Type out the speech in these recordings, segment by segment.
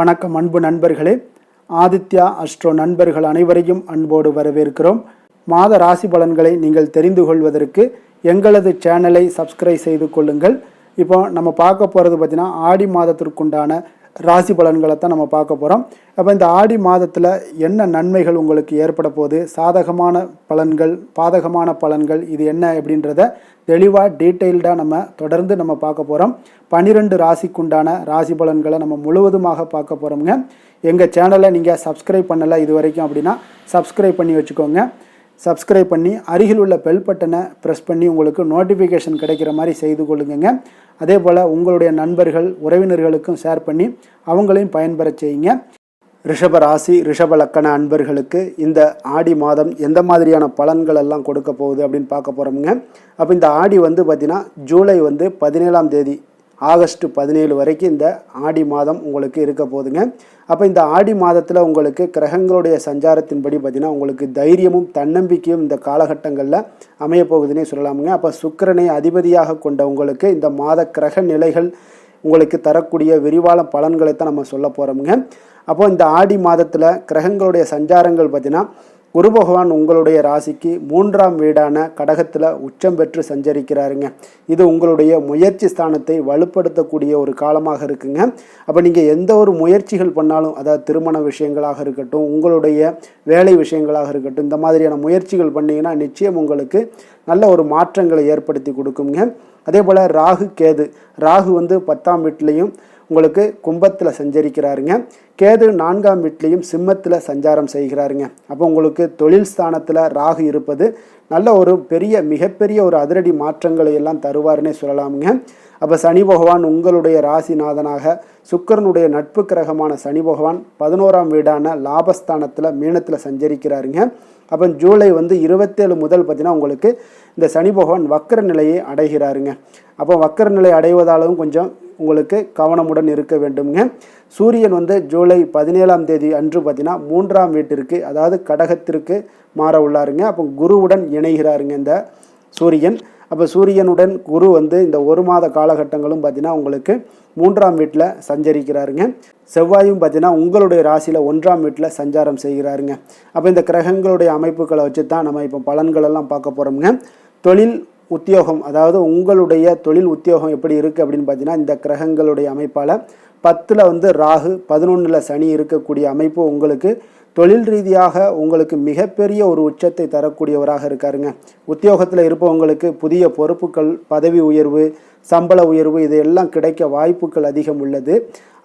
வணக்கம் அன்பு நண்பர்களே. ஆதித்யா அஸ்ட்ரோ நண்பர்கள் அனைவரையும் அன்போடு வரவேற்கிறோம். மாத ராசி பலன்களை நீங்கள் தெரிந்து கொள்வதற்கு எங்களது சேனலை சப்ஸ்கிரைப் செய்து கொள்ளுங்கள். இப்போ நம்ம பார்க்க போகிறது பார்த்திங்கன்னா ஆடி மாதத்திற்குண்டான ராசி பலன்களை தான் நம்ம பார்க்க போகிறோம். அப்போ இந்த ஆடி மாதத்தில் என்ன நன்மைகள் உங்களுக்கு ஏற்பட போகுது, சாதகமான பலன்கள், பாதகமான பலன்கள், இது என்ன அப்படின்றத தெளிவாக டீட்டெயில்டாக நம்ம தொடர்ந்து நம்ம பார்க்க போகிறோம். 12 ராசிக்குண்டான ராசி பலன்களை நம்ம முழுவதுமாக பார்க்க போகிறோம்ங்க. எங்கள் சேனலை நீங்கள் சப்ஸ்கிரைப் பண்ணலை இது வரைக்கும் அப்படின்னா சப்ஸ்கிரைப் பண்ணி வச்சுக்கோங்க. சப்ஸ்கிரைப் பண்ணி அருகில் உள்ள பெல் பட்டனை ப்ரெஸ் பண்ணி உங்களுக்கு நோட்டிஃபிகேஷன் கிடைக்கிற மாதிரி செய்து கொள்ளுங்க. அதே போல் உங்களுடைய நண்பர்கள் உறவினர்களுக்கும் ஷேர் பண்ணி அவங்களையும் பயன்பெற செய்யுங்க. ரிஷப ராசி ரிஷப லக்கண அன்பர்களுக்கு இந்த ஆடி மாதம் எந்த மாதிரியான பலன்கள் எல்லாம் கொடுக்க போகுது அப்படின்னு பார்க்க போகிறோமுங்க. அப்போ இந்த ஆடி பார்த்திங்கன்னா ஜூலை 17ஆம் தேதி ஆகஸ்ட் 17 வரைக்கும் இந்த ஆடி மாதம் உங்களுக்கு இருக்க போகுதுங்க. அப்போ இந்த ஆடி மாதத்தில் உங்களுக்கு கிரகங்களுடைய சஞ்சாரத்தின்படி பார்த்திங்கன்னா உங்களுக்கு தைரியமும் தன்னம்பிக்கையும் இந்த காலகட்டங்களில் அமைய போகுதுன்னே சொல்லலாமுங்க. அப்போ சுக்கிரனை அதிபதியாக கொண்ட உங்களுக்கு இந்த மாத கிரக நிலைகள் உங்களுக்கு தரக்கூடிய விரிவான பலன்களை தான் நம்ம சொல்ல போகிறோமுங்க. அப்போ இந்த ஆடி மாதத்தில் கிரகங்களுடைய சஞ்சாரங்கள் பார்த்திங்கன்னா குரு பகவான் உங்களுடைய ராசிக்கு 3ஆம் வீடான கடகத்தில் உச்சம் பெற்று சஞ்சரிக்கிறாருங்க. இது உங்களுடைய முயற்சி ஸ்தானத்தை வலுப்படுத்தக்கூடிய ஒரு காலமாக இருக்குங்க. அப்போ நீங்கள் எந்த ஒரு முயற்சிகள் பண்ணாலும், அதாவது திருமண விஷயங்களாக இருக்கட்டும், உங்களுடைய வேலை விஷயங்களாக இருக்கட்டும், இந்த மாதிரியான முயற்சிகள் பண்ணிங்கன்னா நிச்சயம் உங்களுக்கு நல்ல ஒரு மாற்றங்களை ஏற்படுத்தி கொடுக்குங்க. அதே போல் ராகு கேது, ராகு 10ஆம் வீட்லேயும் உங்களுக்கு கும்பத்தில் சஞ்சரிக்கிறாருங்க. கேது 4ஆம் வீட்லேயும் சிம்மத்தில் சஞ்சாரம் செய்கிறாருங்க. அப்போ உங்களுக்கு தொழில் ஸ்தானத்தில் ராகு இருப்பது நல்ல ஒரு மிகப்பெரிய ஒரு அதிரடி மாற்றங்களை எல்லாம் தருவார்னே சொல்லலாமுங்க. அப்போ சனி பகவான் உங்களுடைய ராசிநாதனாக சுக்கிரனுடைய நட்பு கிரகமான சனி பகவான் 11ஆம் வீடான லாபஸ்தானத்தில் மீனத்தில் சஞ்சரிக்கிறாருங்க. அப்போ ஜூலை 27 முதல் பார்த்திங்கன்னா உங்களுக்கு இந்த சனி பகவான் வக்கர நிலையை அடைகிறாருங்க. அப்போ வக்கர நிலை அடைவதாலும் கொஞ்சம் உங்களுக்கு கவனமுடன் இருக்க வேண்டுங்க. சூரியன் ஜூலை 17ஆம் தேதி அன்று பார்த்திங்கன்னா 3ஆம் வீட்டிற்கு, அதாவது கடகத்திற்கு மாற உள்ளாருங்க. அப்போ குருவுடன் இணைகிறாருங்க இந்த சூரியன். அப்போ சூரியனுடன் குரு இந்த ஒரு மாத காலகட்டங்களும் பார்த்திங்கன்னா உங்களுக்கு 3ஆம் வீட்டில் சஞ்சரிக்கிறாருங்க. செவ்வாயும் பார்த்திங்கன்னா உங்களுடைய ராசியில் 1ஆம் வீட்டில் சஞ்சாரம் செய்கிறாருங்க. அப்போ இந்த கிரகங்களுடைய அமைப்புகளை வச்சு தான் நம்ம இப்போ பலன்களெல்லாம் பார்க்க போகிறோமுங்க. தொழில் உத்தியோகம், அதாவது உங்களுடைய தொழில் உத்தியோகம் எப்படி இருக்குது அப்படின்னு பார்த்தீங்கன்னா இந்த கிரகங்களுடைய அமைப்பால் 10ல் ராகு 11ல் சனி இருக்கக்கூடிய அமைப்பு உங்களுக்கு தொழில் ரீதியாக உங்களுக்கு மிகப்பெரிய ஒரு உச்சத்தை தரக்கூடியவராக இருக்காருங்க. உத்தியோகத்தில் இருப்பவங்களுக்கு புதிய பொறுப்புகள், பதவி உயர்வு, சம்பள உயர்வு இதையெல்லாம் கிடைக்க வாய்ப்புகள் அதிகம் உள்ளது.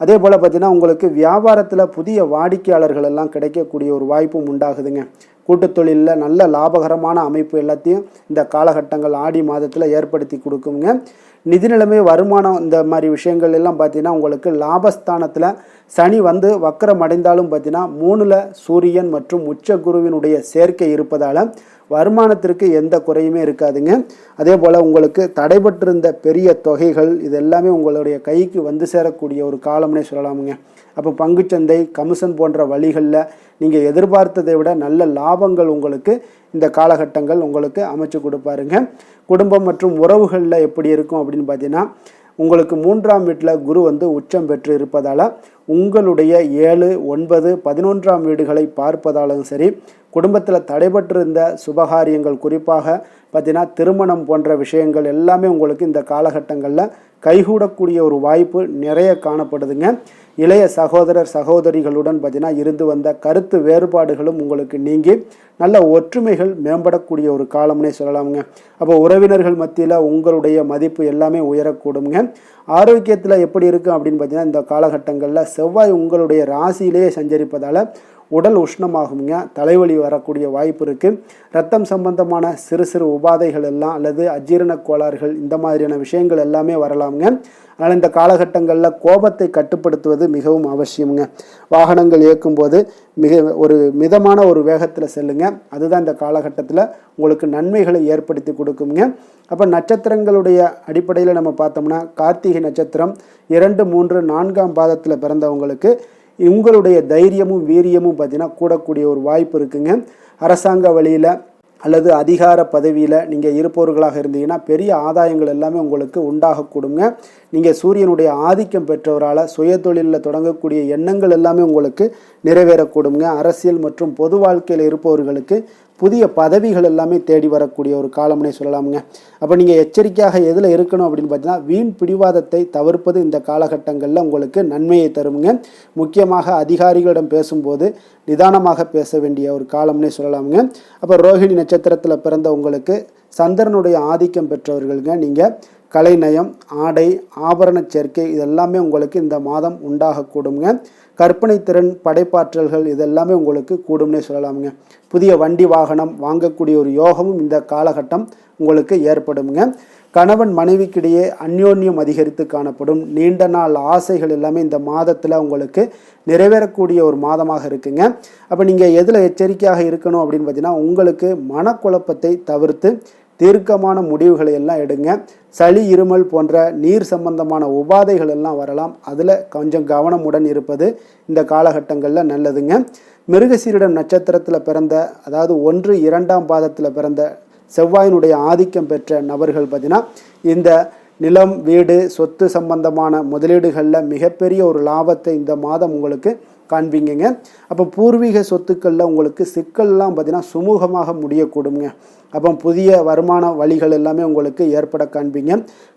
அதே போல் பார்த்திங்கன்னா உங்களுக்கு வியாபாரத்தில் புதிய வாடிக்கையாளர்கள் எல்லாம் கிடைக்கக்கூடிய ஒரு வாய்ப்பும் உண்டாகுதுங்க. கூட்டுத் தொழிலில் நல்ல லாபகரமான அமைப்பு எல்லாத்தையும் இந்த காலகட்டங்கள் ஆடி மாதத்தில் ஏற்படுத்தி கொடுக்குங்க. நிதி நிலைமை, வருமானம், இந்த மாதிரி விஷயங்கள் எல்லாம் பார்த்திங்கன்னா உங்களுக்கு லாபஸ்தானத்தில் சனி வக்கரம் அடைந்தாலும் பார்த்திங்கன்னா 3ல் சூரியன் மற்றும் உச்ச குருவினுடைய சேர்க்கை இருப்பதால் வருமானத்திற்கு எந்த குறையுமே இருக்காதுங்க. அதே போல் உங்களுக்கு தடைபட்டிருந்த பெரிய தொகைகள் இது எல்லாமே உங்களுடைய கைக்கு சேரக்கூடிய ஒரு காலம்னே சொல்லலாமுங்க. அப்போ பங்குச்சந்தை, கமிஷன் போன்ற வழிகளில் நீங்கள் எதிர்பார்த்ததை விட நல்ல லாபங்கள் உங்களுக்கு இந்த காலகட்டங்கள் உங்களுக்கு அமைச்சு கொடுப்பாருங்க. குடும்பம் மற்றும் உறவுகளில் எப்படி இருக்கும் அப்படின்னு பார்த்தீங்கன்னா உங்களுக்கு 3ஆம் வீட்டில் குரு உச்சம் பெற்று இருப்பதால் உங்களுடைய 7, 9, 11ஆம் வீடுகளை பார்ப்பதாலும் சரி, குடும்பத்தில் தடைபட்டிருந்த சுபகாரியங்கள், குறிப்பாக பார்த்தீங்கன்னா திருமணம் போன்ற விஷயங்கள் எல்லாமே உங்களுக்கு இந்த காலகட்டங்களில் கைகூடக்கூடிய ஒரு வாய்ப்பு நிறைய காணப்படுதுங்க. இளைய சகோதரர் சகோதரிகளுடன் பார்த்திங்கன்னா இருந்து வந்த கருத்து வேறுபாடுகளும் உங்களுக்கு நீங்கி நல்ல ஒற்றுமைகள் மேம்படக்கூடிய ஒரு காலம்னே சொல்லலாமுங்க. அப்போ உறவினர்கள் மத்தியில் உங்களுடைய மதிப்பு எல்லாமே உயரக்கூடுங்க. ஆரோக்கியத்தில் எப்படி இருக்கும் அப்படின்னு பார்த்தீங்கன்னா இந்த காலகட்டங்களில் செவ்வாய் உங்களுடைய ராசியிலேயே சஞ்சரிப்பதால் உடல் உஷ்ணமாகுங்க, தலைவலி வரக்கூடிய வாய்ப்பு இருக்குது. ரத்தம் சம்பந்தமான சிறு சிறு உபாதைகள் எல்லாம் அல்லது அஜீரண கோளாறுகள் இந்த மாதிரியான விஷயங்கள் எல்லாமே வரலாமுங்க. அதனால் இந்த காலகட்டங்களில் கோபத்தை கட்டுப்படுத்துவது மிகவும் அவசியமுங்க. வாகனங்கள் இயக்கும்போது மிதமான ஒரு வேகத்தில் செல்லுங்க. அதுதான் இந்த காலகட்டத்தில் உங்களுக்கு நன்மைகளை ஏற்படுத்தி கொடுக்குங்க. அப்போ நட்சத்திரங்களுடைய அடிப்படையில் நம்ம பார்த்தோம்னா கார்த்திகை நட்சத்திரம் 2, 3, 4ஆம் பாதத்தில் பிறந்தவங்களுக்கு உங்களுடைய தைரியமும் வீரியமும் பார்த்திங்கன்னா கூடக்கூடிய ஒரு வாய்ப்பு இருக்குங்க. அரசாங்க வழியில் அல்லது அதிகார பதவியில் நீங்கள் இருப்பவர்களாக இருந்தீங்கன்னா பெரிய ஆதாயங்கள் எல்லாமே உங்களுக்கு உண்டாகக்கூடுங்க. நீங்கள் சூரியனுடைய ஆதிக்கம் பெற்றவரால் சுயதொழிலில் தொடங்கக்கூடிய எண்ணங்கள் எல்லாமே உங்களுக்கு நிறைவேறக்கூடுங்க. அரசியல் மற்றும் பொது வாழ்க்கையில் இருப்பவர்களுக்கு புதிய பதவிகள் எல்லாமே தேடி வரக்கூடிய ஒரு காலம்னே சொல்லலாமுங்க. அப்போ நீங்கள் எச்சரிக்கையாக எதில் இருக்கணும் அப்படின்னு பார்த்தீங்கன்னா, வீண் பிடிவாதத்தை தவிர்ப்பது இந்த காலகட்டங்களில் உங்களுக்கு நன்மையை தருமுங்க. முக்கியமாக அதிகாரிகளிடம் பேசும்போது நிதானமாக பேச வேண்டிய ஒரு காலம்னே சொல்லலாமுங்க. அப்போ ரோஹிணி நட்சத்திரத்தில் பிறந்த உங்களுக்கு சந்திரனுடைய ஆதிக்கம் பெற்றவர்களுங்க. நீங்கள் கலைநயம், ஆடை, ஆபரண சேர்க்கை இதெல்லாமே உங்களுக்கு இந்த மாதம் உண்டாகக்கூடுங்க. கற்பனை திறன், படைப்பாற்றல்கள் இதெல்லாமே உங்களுக்கு கூடும்னே சொல்லலாமுங்க. புதிய வண்டி வாகனம் வாங்கக்கூடிய ஒரு யோகமும் இந்த காலகட்டம் உங்களுக்கு ஏற்படுங்க. கணவன் மனைவிக்கிடையே அந்யோன்யம் அதிகரித்து காணப்படும். நீண்ட நாள் ஆசைகள் எல்லாமே இந்த மாதத்தில் உங்களுக்கு நிறைவேறக்கூடிய ஒரு மாதமாக இருக்குங்க. அப்போ நீங்கள் எதில் எச்சரிக்கையாக இருக்கணும் அப்படின்னு பார்த்தீங்கன்னா, உங்களுக்கு மனக்குழப்பத்தை தவிர்த்து தீர்க்கமான முடிவுகளை எல்லாம் எடுங்க. சளி, இருமல் போன்ற நீர் சம்பந்தமான உபாதைகள் எல்லாம் வரலாம். அதில் கொஞ்சம் கவனமுடன் இருப்பது இந்த காலகட்டங்களில் நல்லதுங்க. மிருகசீரிடம் நட்சத்திரத்தில் பிறந்த, அதாவது 1, 2ஆம் பாதத்தில் பிறந்த செவ்வாயினுடைய ஆதிக்கம் பெற்ற நபர்கள் பார்த்தீங்கன்னா, இந்த நிலம், வீடு, சொத்து சம்பந்தமான முதலீடுகளில் மிகப்பெரிய ஒரு லாபத்தை இந்த மாதம் உங்களுக்கு காண்பீங்க. அப்போ பூர்வீக சொத்துக்களில் உங்களுக்கு சிக்கல்லாம் பார்த்தீங்கன்னா சுமூகமாக முடியக்கூடுங்க. அப்போ புதிய வருமான வழிகள் எல்லாமே உங்களுக்கு ஏற்பட காண்பீங்க.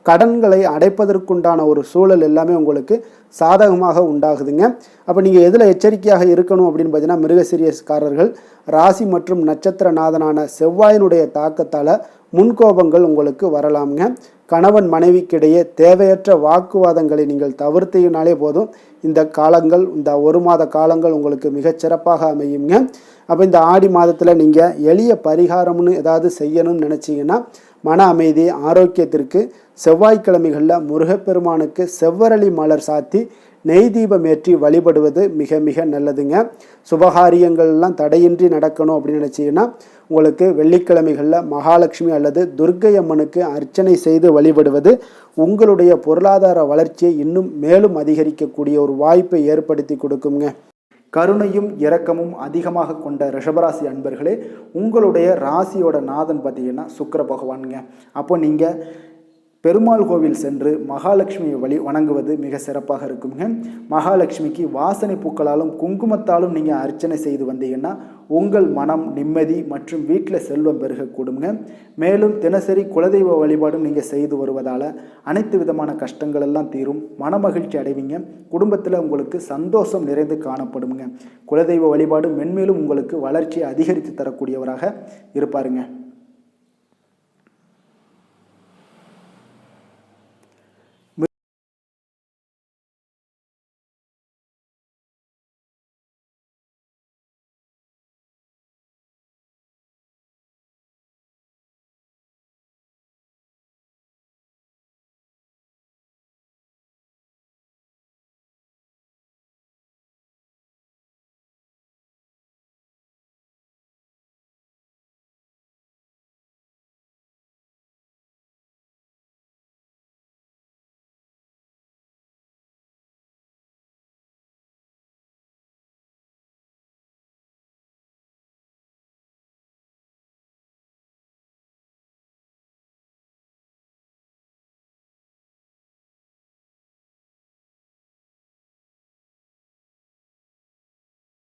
கடன்களை அடைப்பதற்குண்டான ஒரு சூழல் எல்லாமே உங்களுக்கு சாதகமாக உண்டாகுதுங்க. அப்போ நீங்கள் எதில் எச்சரிக்கையாக இருக்கணும் அப்படின்னு பார்த்தீங்கன்னா, மிருகசீரியஸ்காரர்கள் ராசி மற்றும் நட்சத்திர நாதனான செவ்வாயினுடைய தாக்கத்தால் முன்கோபங்கள் உங்களுக்கு வரலாமுங்க. கணவன் மனைவிக்கிடையே தேவையற்ற வாக்குவாதங்களை நீங்கள் தவிர்த்தீங்கனாலே போதும். இந்த காலங்கள், இந்த 1 மாத காலங்கள் உங்களுக்கு மிகச்சிறப்பாக அமையுங்க. அப்போ இந்த ஆடி மாதத்தில் நீங்கள் எளிய பரிகாரம்னு ஏதாவது செய்யணும்னு நினச்சிங்கன்னா, மன அமைதி, ஆரோக்கியத்திற்கு செவ்வாய்க்கிழமைகளில் முருகப்பெருமானுக்கு செவ்வரளி மலர் சாத்தி நெய் தீபம் ஏற்றி வழிபடுவது மிக மிக நல்லதுங்க. சுபகாரியங்கள்லாம் தடையின்றி நடக்கணும் அப்படின்னு நினச்சிங்கன்னா, உங்களுக்கு வெள்ளிக்கிழமைகளில் மகாலட்சுமி அல்லது துர்க்கை அம்மனுக்கு அர்ச்சனை செய்து வழிபடுவது உங்களுடைய பொருளாதார வளர்ச்சியை இன்னும் மேலும் அதிகரிக்கக்கூடிய ஒரு வாய்ப்பை ஏற்படுத்தி கொடுக்குங்க. கருணையும் இரக்கமும் அதிகமாக கொண்ட ரிஷபராசி அன்பர்களே, உங்களுடைய ராசியோட நாதன் பார்த்தீங்கன்னா சுக்கிர பகவானுங்க. அப்போ நீங்கள் பெருமாள் கோவில் சென்று மகாலட்சுமியை வணங்குவது மிக சிறப்பாக இருக்குங்க. மகாலட்சுமிக்கு வாசனை பூக்களாலும் குங்குமத்தாலும் நீங்கள் அர்ச்சனை செய்து வந்தீங்கன்னா உங்கள் மனம் நிம்மதி மற்றும் வீட்டில் செல்வம் பெருகக்கூடுங்க. மேலும் தினசரி குலதெய்வ வழிபாடும் நீங்கள் செய்து வருவதால் அனைத்து விதமான கஷ்டங்கள் எல்லாம் தீரும், மனமகிழ்ச்சி அடைவீங்க. குடும்பத்தில் உங்களுக்கு சந்தோஷம் நிறைந்து காணப்படுங்க. குலதெய்வ வழிபாடு மென்மேலும் உங்களுக்கு வளர்ச்சியை அதிகரித்து தரக்கூடியவராக இருப்பாருங்க.